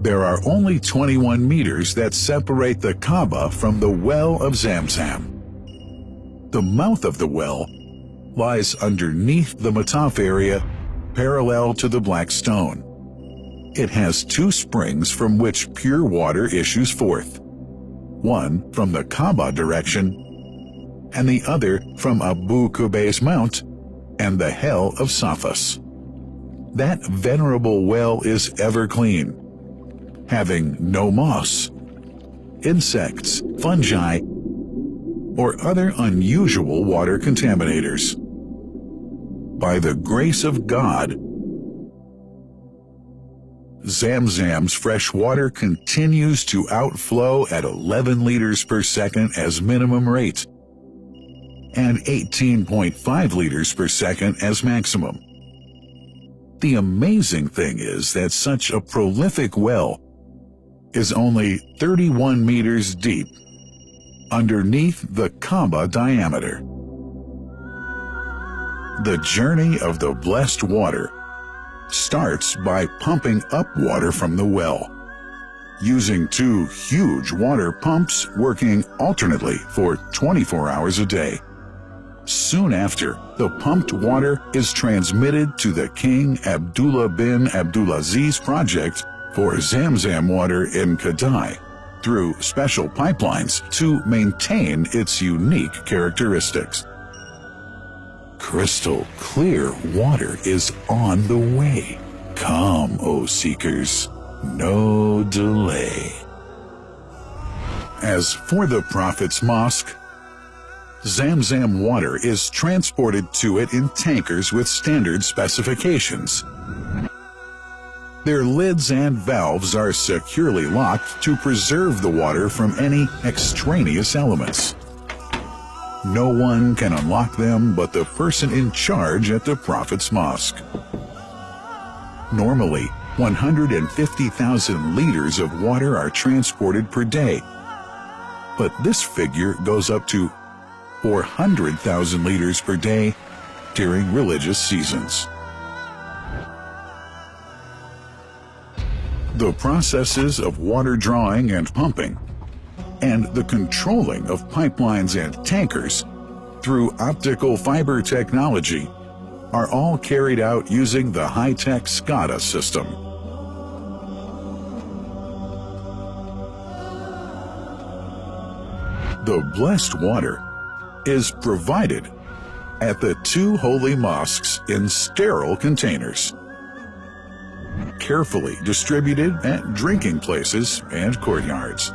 There are only 21 meters that separate the Kaaba from the well of Zamzam. The mouth of the well lies underneath the Mataf area, parallel to the Black Stone. It has two springs from which pure water issues forth, one from the Kaaba direction and the other from Abu Qubay's Mount and the Hell of Safas. That venerable well is ever clean, having no moss, insects, fungi, or other unusual water contaminators. By the grace of God, Zamzam's fresh water continues to outflow at 11 liters per second as minimum rate and 18.5 liters per second as maximum. The amazing thing is that such a prolific well is only 31 meters deep underneath the Kaaba diameter. The journey of the blessed water starts by pumping up water from the well, using two huge water pumps working alternately for 24 hours a day. Soon after, the pumped water is transmitted to the King Abdullah bin Abdulaziz project for Zamzam water in Kadai through special pipelines to maintain its unique characteristics. Crystal clear water is on the way. Come, O seekers, no delay. As for the Prophet's Mosque, Zamzam water is transported to it in tankers with standard specifications. Their lids and valves are securely locked to preserve the water from any extraneous elements. No one can unlock them but the person in charge at the Prophet's Mosque. Normally, 150,000 liters of water are transported per day, but this figure goes up to 400,000 liters per day during religious seasons. The processes of water drawing and pumping, and the controlling of pipelines and tankers through optical fiber technology are all carried out using the high-tech SCADA system. The blessed water is provided at the two holy mosques in sterile containers, carefully distributed at drinking places and courtyards.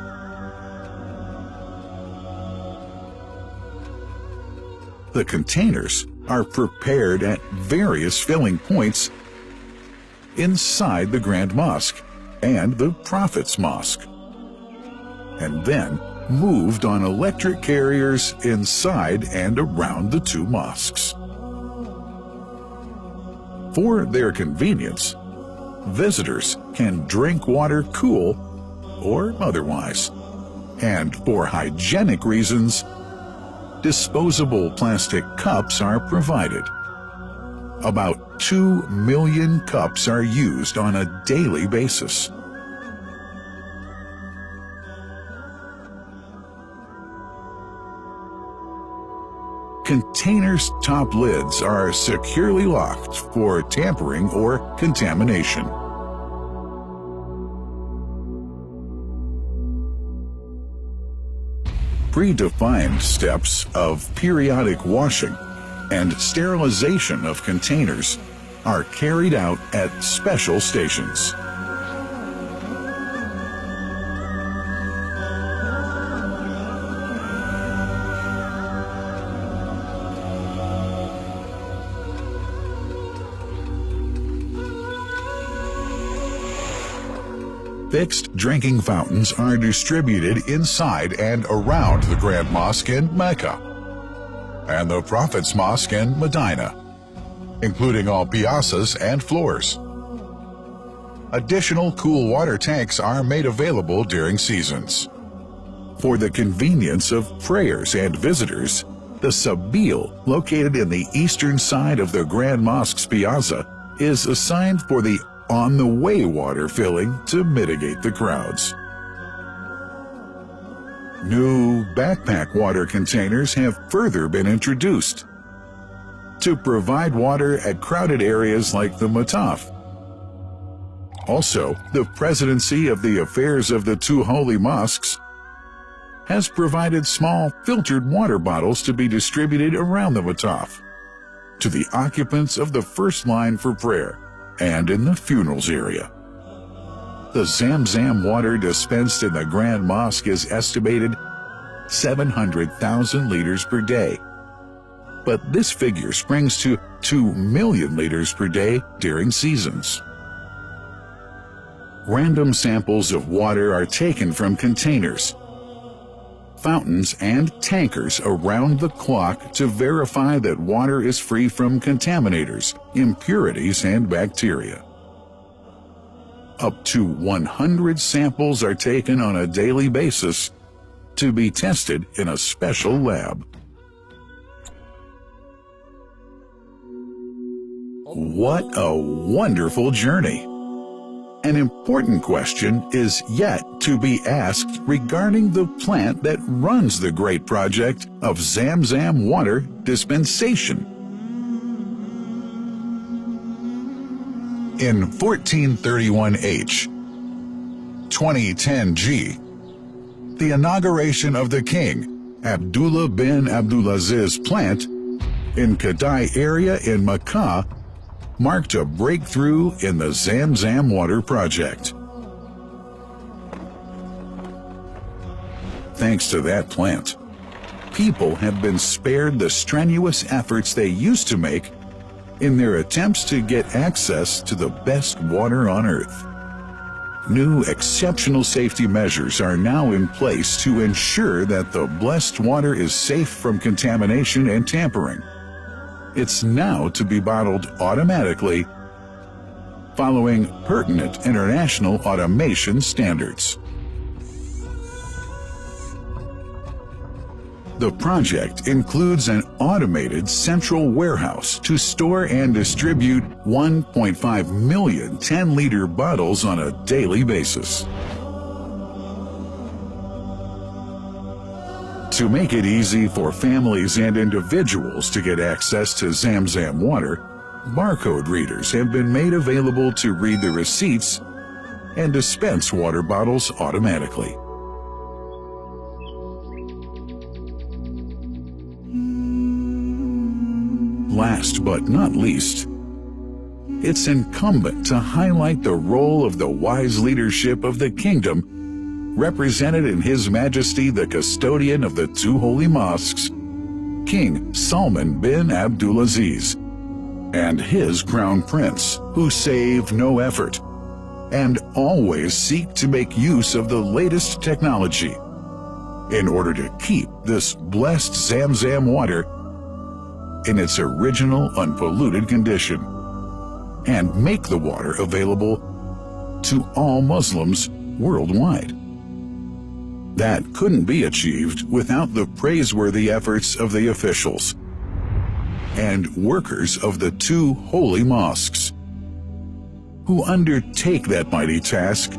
The containers are prepared at various filling points inside the Grand Mosque and the Prophet's Mosque, and then moved on electric carriers inside and around the two mosques. For their convenience, visitors can drink water cool or otherwise, and for hygienic reasons, disposable plastic cups are provided. About 2 million cups are used on a daily basis. Containers' top lids are securely locked for tampering or contamination. Predefined steps of periodic washing and sterilization of containers are carried out at special stations. Fixed drinking fountains are distributed inside and around the Grand Mosque in Mecca and the Prophet's Mosque in Medina, including all piazzas and floors. Additional cool water tanks are made available during seasons. For the convenience of prayers and visitors, the Sabil, located in the eastern side of the Grand Mosque's piazza, is assigned for the on-the-way water filling to mitigate the crowds. New backpack water containers have further been introduced to provide water at crowded areas like the Mataf. Also, the Presidency of the Affairs of the Two Holy Mosques has provided small filtered water bottles to be distributed around the Mataf to the occupants of the first line for prayer and in the funerals area. The Zamzam water dispensed in the Grand Mosque is estimated 700,000 liters per day, but this figure springs to 2 million liters per day during seasons. Random samples of water are taken from containers, fountains, and tankers around the clock to verify that water is free from contaminators, impurities, and bacteria. Up to 100 samples are taken on a daily basis to be tested in a special lab. What a wonderful journey! An important question is yet to be asked regarding the plant that runs the great project of Zamzam water dispensation. In 1431H, 2010G, the inauguration of the King Abdullah bin Abdulaziz plant in Kadai area in Makkah marked a breakthrough in the Zamzam water project. Thanks to that plant, people have been spared the strenuous efforts they used to make in their attempts to get access to the best water on earth. New exceptional safety measures are now in place to ensure that the blessed water is safe from contamination and tampering. It's now to be bottled automatically following pertinent international automation standards. The project includes an automated central warehouse to store and distribute 1.5 million 10-liter bottles on a daily basis. To make it easy for families and individuals to get access to Zamzam water, barcode readers have been made available to read the receipts and dispense water bottles automatically. Last but not least, it's incumbent to highlight the role of the wise leadership of the kingdom represented in His Majesty the Custodian of the Two Holy Mosques, King Salman bin Abdulaziz, and his Crown Prince, who save no effort and always seek to make use of the latest technology in order to keep this blessed Zamzam water in its original unpolluted condition and make the water available to all Muslims worldwide. That couldn't be achieved without the praiseworthy efforts of the officials and workers of the two holy mosques, who undertake that mighty task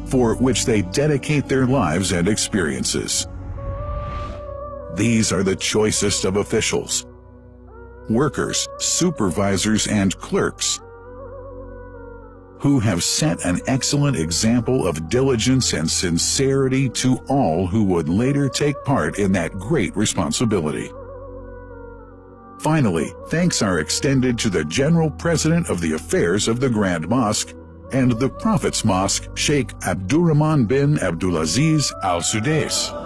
for which they dedicate their lives and experiences. These are the choicest of officials, workers, supervisors, and clerks, who have set an excellent example of diligence and sincerity to all who would later take part in that great responsibility. Finally, thanks are extended to the General President of the Affairs of the Grand Mosque and the Prophet's Mosque, Sheikh Abdurrahman bin Abdulaziz Al Sudais.